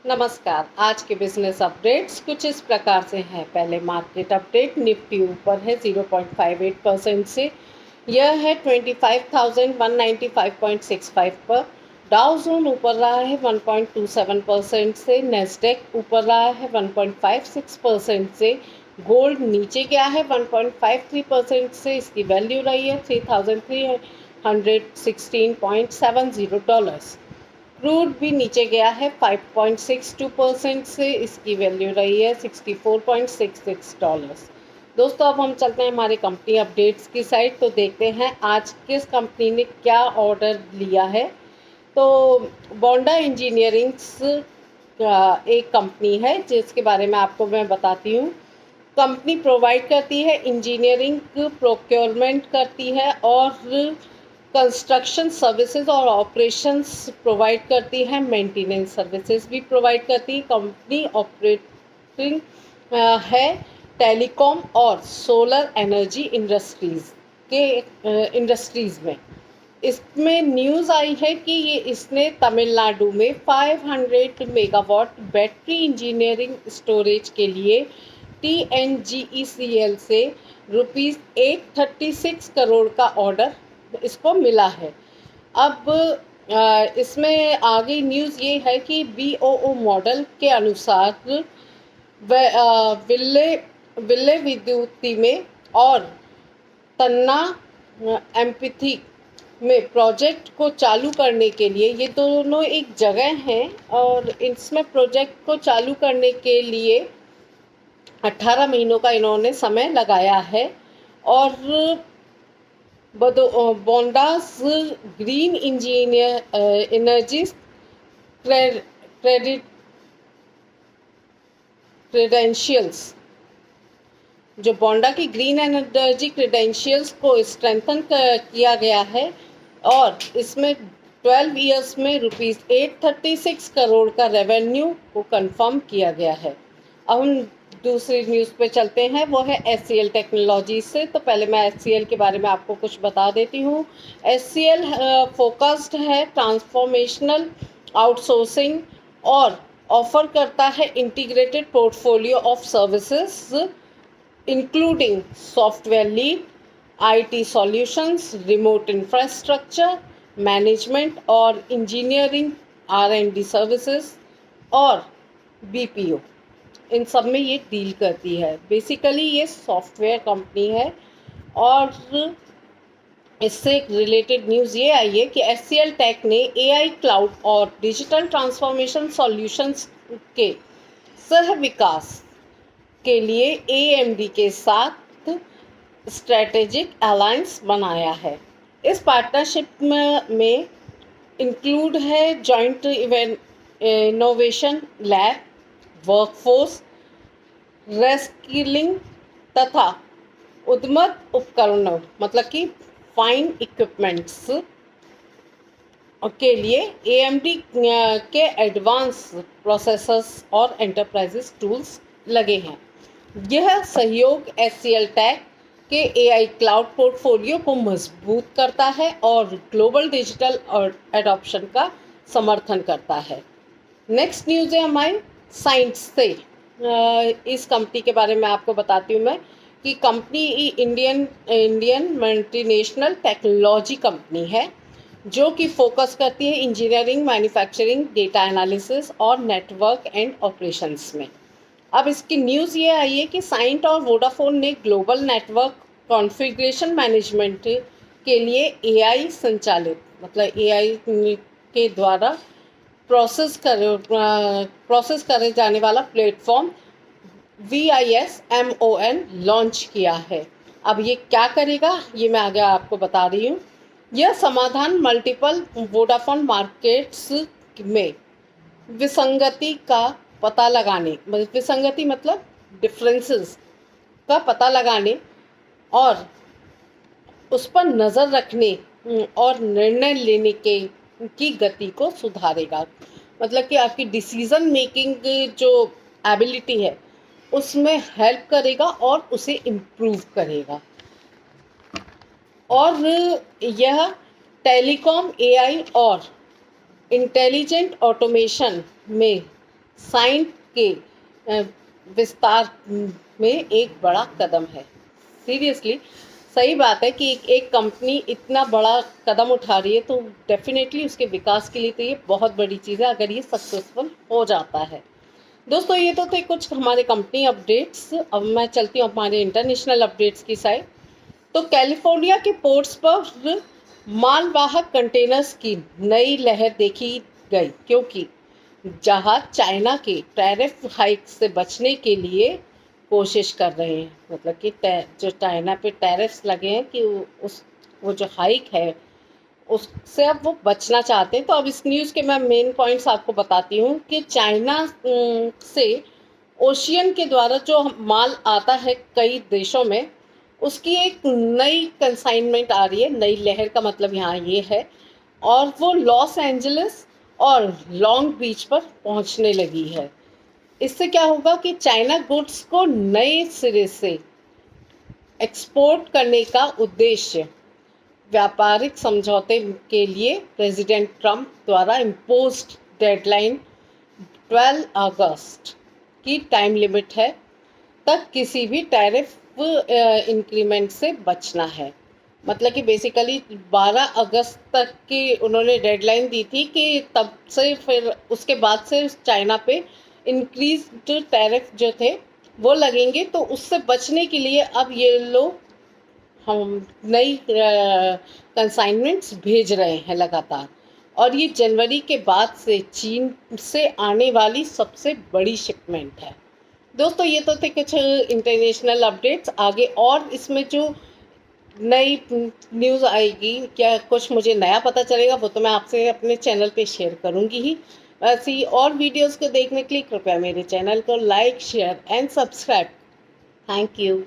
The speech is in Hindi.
नमस्कार। आज के बिजनेस अपडेट्स कुछ इस प्रकार से हैं। पहले मार्केट अपडेट। निफ्टी ऊपर है 0.58% से, यह है 25,195.65 पर। डाउ जोन ऊपर रहा है 1.27% से, नेस्डेक ऊपर रहा है 1.56% से, गोल्ड नीचे गया है 1.53% से, इसकी वैल्यू रही है $3,316.70। क्रूड भी नीचे गया है 5.62% से, इसकी वैल्यू रही है $64.66। दोस्तों, अब हम चलते हैं हमारे कंपनी अपडेट्स की साइड, तो देखते हैं आज किस कंपनी ने क्या ऑर्डर लिया है। तो बोंडा इंजीनियरिंग्स का एक कंपनी है जिसके बारे में आपको मैं बताती हूँ। कंपनी प्रोवाइड करती है इंजीनियरिंग, प्रोक्योरमेंट करती है और कंस्ट्रक्शन सर्विसेज और ऑपरेशंस प्रोवाइड करती है, मेंटेनेंस सर्विसेज भी प्रोवाइड करती है। कंपनी ऑपरेटिंग है टेलीकॉम और सोलर एनर्जी इंडस्ट्रीज़ में। इसमें न्यूज़ आई है कि इसने तमिलनाडु में 500 मेगावाट बैटरी इंजीनियरिंग स्टोरेज के लिए TNGECL से ₹836 करोड़ का ऑर्डर इसको मिला है। अब इसमें आगे न्यूज़ ये है कि BOO मॉडल के अनुसार विल्ले विद्युती में और तन्ना एम्पथी में प्रोजेक्ट को चालू करने के लिए, ये दोनों एक जगह हैं और इसमें प्रोजेक्ट को चालू करने के लिए 18 महीनों का इन्होंने समय लगाया है। और बोंडास green engineer energy credit credentials, जो बोंडा की ग्रीन एनर्जी क्रेडेंशियल्स को स्ट्रेंथन किया गया है और इसमें 12 ईयर्स में ₹836 करोड़ का रेवेन्यू को कंफर्म किया गया है। अब हम दूसरी न्यूज़ पे चलते हैं, वो है HCL टेक्नोलॉजी से। तो पहले मैं HCL के बारे में आपको कुछ बता देती हूँ। HCL फोकस्ड है ट्रांसफॉर्मेशनल आउटसोर्सिंग और ऑफर करता है integrated portfolio of services including software lead, IT solutions, remote infrastructure, management और engineering, R&D services और BPO, इन सब में ये डील करती है। बेसिकली ये सॉफ्टवेयर कंपनी है। और इससे रिलेटेड न्यूज़ ये आई है कि HCL टेक ने AI क्लाउड और डिजिटल ट्रांसफॉर्मेशन सॉल्यूशंस के सह विकास के लिए AMD के साथ स्ट्रेटेजिक अलायंस बनाया है। इस पार्टनरशिप में इंक्लूड है जॉइंट इनोवेशन लैब, वर्कफोर्स रेस्किलिंग तथा उद्यमत उपकरणों, मतलब कि फाइन इक्विपमेंट्स के लिए AMD के एडवांस प्रोसेसर्स और एंटरप्राइजेस टूल्स लगे हैं। यह सहयोग HCL टेक के AI क्लाउड पोर्टफोलियो को मजबूत करता है और ग्लोबल डिजिटल एडॉप्शन का समर्थन करता है। नेक्स्ट न्यूज़ है हमारी साइंस से। इस कंपनी के बारे में आपको बताती हूँ मैं कि company Indian multinational technology company है जो कि फोकस करती है इंजीनियरिंग, मैन्युफैक्चरिंग, डेटा एनालिसिस और नेटवर्क एंड ऑपरेशंस में। अब इसकी न्यूज़ ये आई है कि साइंट और वोडाफोन ने ग्लोबल नेटवर्क कॉन्फ़िगरेशन मैनेजमेंट के लिए AI संचालित, मतलब AI के द्वारा प्रोसेस करे जाने वाला प्लेटफॉर्म VISMON लॉन्च किया है। अब ये क्या करेगा ये मैं आगे आपको बता रही हूँ। यह समाधान मल्टीपल वोडाफोन मार्केट्स में विसंगति का पता लगाने, विसंगति मतलब डिफरेंसेस का पता लगाने और उस पर नज़र रखने और निर्णय लेने की गति को सुधारेगा। मतलब कि आपकी डिसीज़न मेकिंग जो एबिलिटी है उसमें हेल्प करेगा और उसे इम्प्रूव करेगा। और यह टेलीकॉम, AI और इंटेलिजेंट ऑटोमेशन में साइन के विस्तार में एक बड़ा कदम है। सीरियसली सही बात है कि एक कंपनी इतना बड़ा कदम उठा रही है तो डेफिनेटली उसके विकास के लिए तो ये बहुत बड़ी चीज़ है अगर ये सक्सेसफुल हो जाता है। दोस्तों ये तो थे कुछ हमारे कंपनी अपडेट्स। अब मैं चलती हूँ हमारे इंटरनेशनल अपडेट्स की साइड। तो कैलिफोर्निया के पोर्ट्स पर मालवाहक कंटेनर्स की नई लहर देखी गई क्योंकि जहाज चाइना के टैरिफ हाइक से बचने के लिए कोशिश कर रहे हैं। मतलब कि जो चाइना पे टैरिफ्स लगे हैं कि वो जो हाइक है उससे अब वो बचना चाहते हैं। तो अब इस न्यूज़ के मैं मेन पॉइंट्स आपको बताती हूँ कि चाइना से ओशियन के द्वारा जो माल आता है कई देशों में उसकी एक नई कंसाइनमेंट आ रही है। नई लहर का मतलब यहाँ ये है और वो लॉस एंजलिस और लॉन्ग बीच पर पहुँचने लगी है। इससे क्या होगा कि चाइना गुड्स को नए सिरे से एक्सपोर्ट करने का उद्देश्य व्यापारिक समझौते के लिए प्रेसिडेंट ट्रंप द्वारा इम्पोज्ड डेडलाइन 12 अगस्त की टाइम लिमिट है तक किसी भी टैरिफ इंक्रीमेंट से बचना है। मतलब कि बेसिकली 12 अगस्त तक की उन्होंने डेडलाइन दी थी कि तब से फिर उसके बाद से चाइना पे इंक्रीज टैरिफ जो थे वो लगेंगे। तो उससे बचने के लिए अब ये लोग हम नई कंसाइनमेंट्स भेज रहे हैं लगातार और ये जनवरी के बाद से चीन से आने वाली सबसे बड़ी शिपमेंट है। दोस्तों ये तो थे कुछ इंटरनेशनल अपडेट्स। आगे और इसमें जो नई न्यूज़ आएगी क्या कुछ मुझे नया पता चलेगा वो तो मैं आपसे अपने चैनल पे शेयर करूँगी ही। ऐसी और वीडियोस को देखने के लिए कृपया मेरे चैनल को like share and subscribe. Thank you.